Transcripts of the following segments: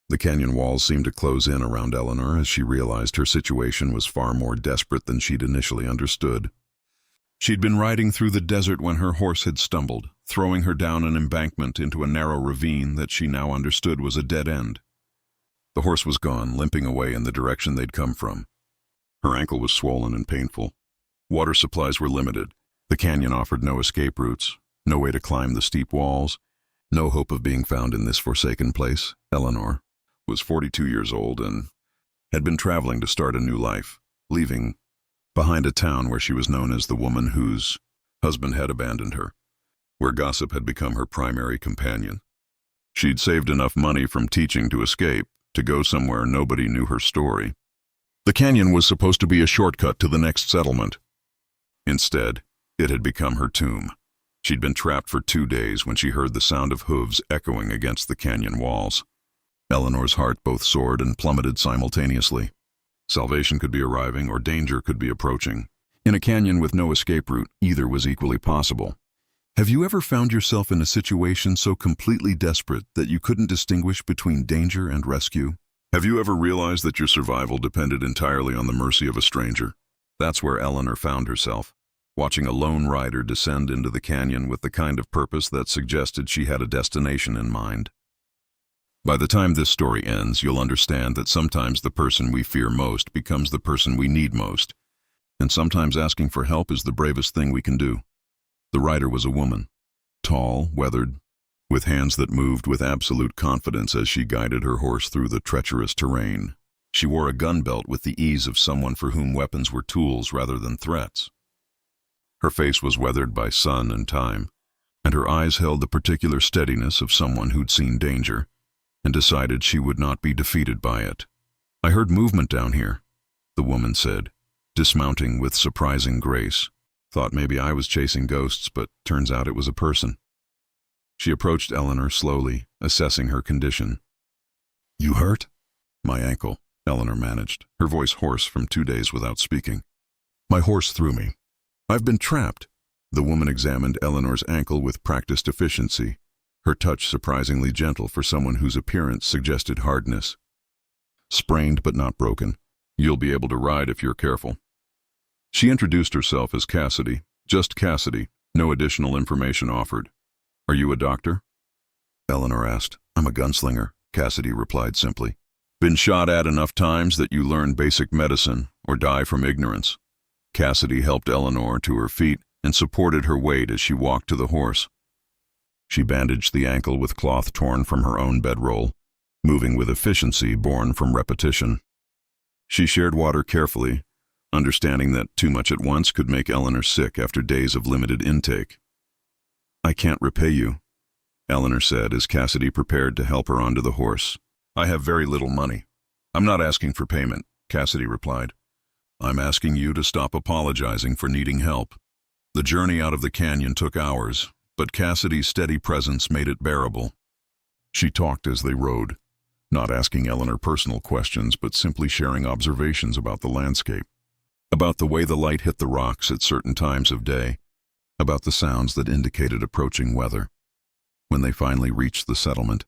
The canyon walls seemed to close in around Eleanor as she realized her situation was far more desperate than she'd initially understood. She'd been riding through the desert when her horse had stumbled, throwing her down an embankment into a narrow ravine that she now understood was a dead end. The horse was gone, limping away in the direction they'd come from. Her ankle was swollen and painful. Water supplies were limited. The canyon offered no escape routes, no way to climb the steep walls, no hope of being found in this forsaken place. Eleanor was 42 years old and had been traveling to start a new life, leaving behind a town where she was known as the woman whose husband had abandoned her, where gossip had become her primary companion. She'd saved enough money from teaching to escape, to go somewhere nobody knew her story. The canyon was supposed to be a shortcut to the next settlement. Instead, it had become her tomb. She'd been trapped for 2 days when she heard the sound of hooves echoing against the canyon walls. Eleanor's heart both soared and plummeted simultaneously. Salvation could be arriving or danger could be approaching. In a canyon with no escape route, either was equally possible. Have you ever found yourself in a situation so completely desperate that you couldn't distinguish between danger and rescue? Have you ever realized that your survival depended entirely on the mercy of a stranger? That's where Eleanor found herself, watching a lone rider descend into the canyon with the kind of purpose that suggested she had a destination in mind. By the time this story ends, you'll understand that sometimes the person we fear most becomes the person we need most, and sometimes asking for help is the bravest thing we can do. The rider was a woman, tall, weathered, with hands that moved with absolute confidence as she guided her horse through the treacherous terrain. She wore a gun belt with the ease of someone for whom weapons were tools rather than threats. Her face was weathered by sun and time, and her eyes held the particular steadiness of someone who'd seen danger and decided she would not be defeated by it. "I heard movement down here," the woman said, dismounting with surprising grace. "Thought maybe I was chasing ghosts, but turns out it was a person." She approached Eleanor slowly, assessing her condition. "You hurt?" "My ankle," Eleanor managed, her voice hoarse from 2 days without speaking. "My horse threw me. I've been trapped." The woman examined Eleanor's ankle with practiced efficiency, her touch surprisingly gentle for someone whose appearance suggested hardness. "Sprained but not broken. You'll be able to ride if you're careful." She introduced herself as Cassidy, just Cassidy, no additional information offered. "Are you a doctor?" Eleanor asked. "I'm a gunslinger," Cassidy replied simply. "Been shot at enough times that you learn basic medicine or die from ignorance." Cassidy helped Eleanor to her feet and supported her weight as she walked to the horse. She bandaged the ankle with cloth torn from her own bedroll, moving with efficiency born from repetition. She shared water carefully, understanding that too much at once could make Eleanor sick after days of limited intake. "I can't repay you," Eleanor said as Cassidy prepared to help her onto the horse. "I have very little money." "I'm not asking for payment," Cassidy replied. "I'm asking you to stop apologizing for needing help." The journey out of the canyon took hours, but Cassidy's steady presence made it bearable. She talked as they rode, not asking Eleanor personal questions but simply sharing observations about the landscape, about the way the light hit the rocks at certain times of day, about the sounds that indicated approaching weather. When they finally reached the settlement,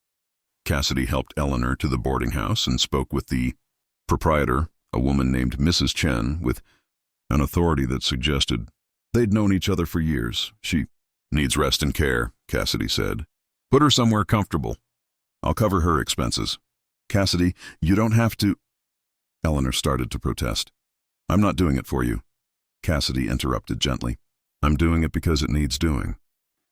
Cassidy helped Eleanor to the boarding house and spoke with the proprietor, a woman named Mrs. Chen, with an authority that suggested they'd known each other for years. "She needs rest and care," Cassidy said. "Put her somewhere comfortable. I'll cover her expenses." "Cassidy, you don't have to—" Eleanor started to protest. "I'm not doing it for you," Cassidy interrupted gently. "I'm doing it because it needs doing.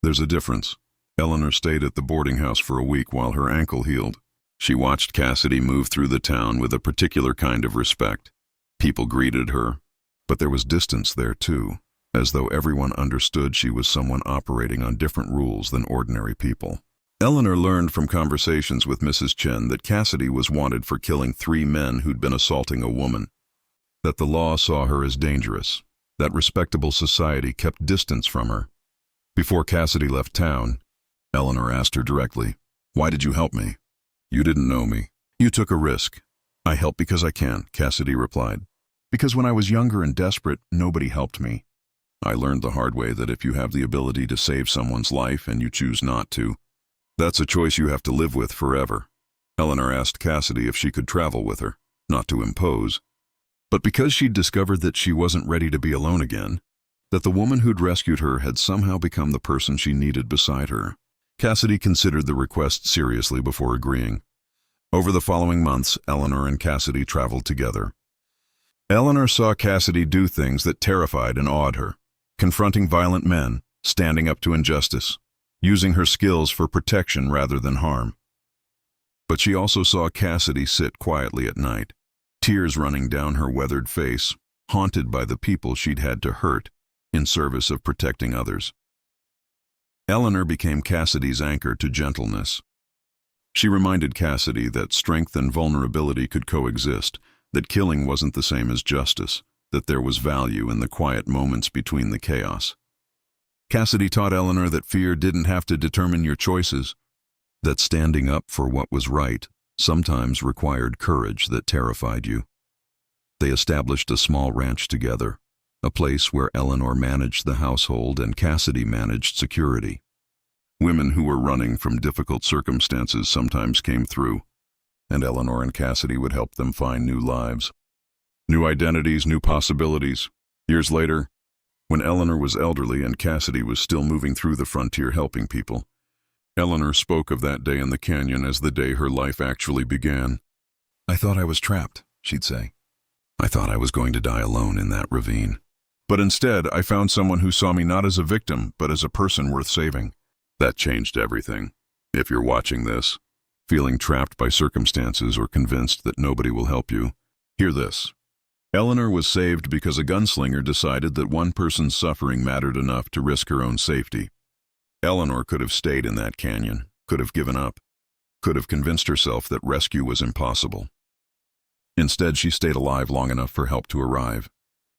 There's a difference." Eleanor stayed at the boarding house for a week while her ankle healed. She watched Cassidy move through the town with a particular kind of respect. People greeted her, but there was distance there too, as though everyone understood she was someone operating on different rules than ordinary people. Eleanor learned from conversations with Mrs. Chen that Cassidy was wanted for killing 3 men who'd been assaulting a woman, that the law saw her as dangerous, that respectable society kept distance from her. Before Cassidy left town, Eleanor asked her directly, "Why did you help me?" "You didn't know me. You took a risk." "I help because I can," Cassidy replied. "Because when I was younger and desperate, nobody helped me. I learned the hard way that if you have the ability to save someone's life and you choose not to, that's a choice you have to live with forever." Eleanor asked Cassidy if she could travel with her, not to impose, but because she'd discovered that she wasn't ready to be alone again, that the woman who'd rescued her had somehow become the person she needed beside her. Cassidy considered the request seriously before agreeing. Over the following months, Eleanor and Cassidy traveled together. Eleanor saw Cassidy do things that terrified and awed her, confronting violent men, standing up to injustice, using her skills for protection rather than harm. But she also saw Cassidy sit quietly at night, tears running down her weathered face, haunted by the people she'd had to hurt in service of protecting others. Eleanor became Cassidy's anchor to gentleness. She reminded Cassidy that strength and vulnerability could coexist, that killing wasn't the same as justice, that there was value in the quiet moments between the chaos. Cassidy taught Eleanor that fear didn't have to determine your choices, that standing up for what was right sometimes required courage that terrified you. They established a small ranch together, a place where Eleanor managed the household and Cassidy managed security. Women who were running from difficult circumstances sometimes came through, and Eleanor and Cassidy would help them find new lives, new identities, new possibilities. Years later, when Eleanor was elderly and Cassidy was still moving through the frontier helping people, Eleanor spoke of that day in the canyon as the day her life actually began. "I thought I was trapped," she'd say. "I thought I was going to die alone in that ravine. But instead, I found someone who saw me not as a victim, but as a person worth saving. That changed everything. If you're watching this, feeling trapped by circumstances or convinced that nobody will help you, hear this. Eleanor was saved because a gunslinger decided that one person's suffering mattered enough to risk her own safety. Eleanor could have stayed in that canyon, could have given up, could have convinced herself that rescue was impossible. Instead, she stayed alive long enough for help to arrive.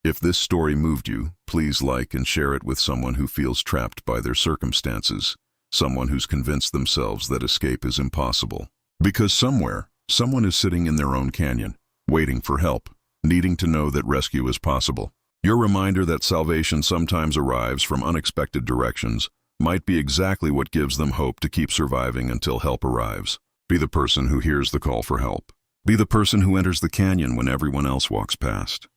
If this story moved you, please like and share it with someone who feels trapped by their circumstances, someone who's convinced themselves that escape is impossible. Because somewhere, someone is sitting in their own canyon, waiting for help, needing to know that rescue is possible. Your reminder that salvation sometimes arrives from unexpected directions might be exactly what gives them hope to keep surviving until help arrives. Be the person who hears the call for help. Be the person who enters the canyon when everyone else walks past.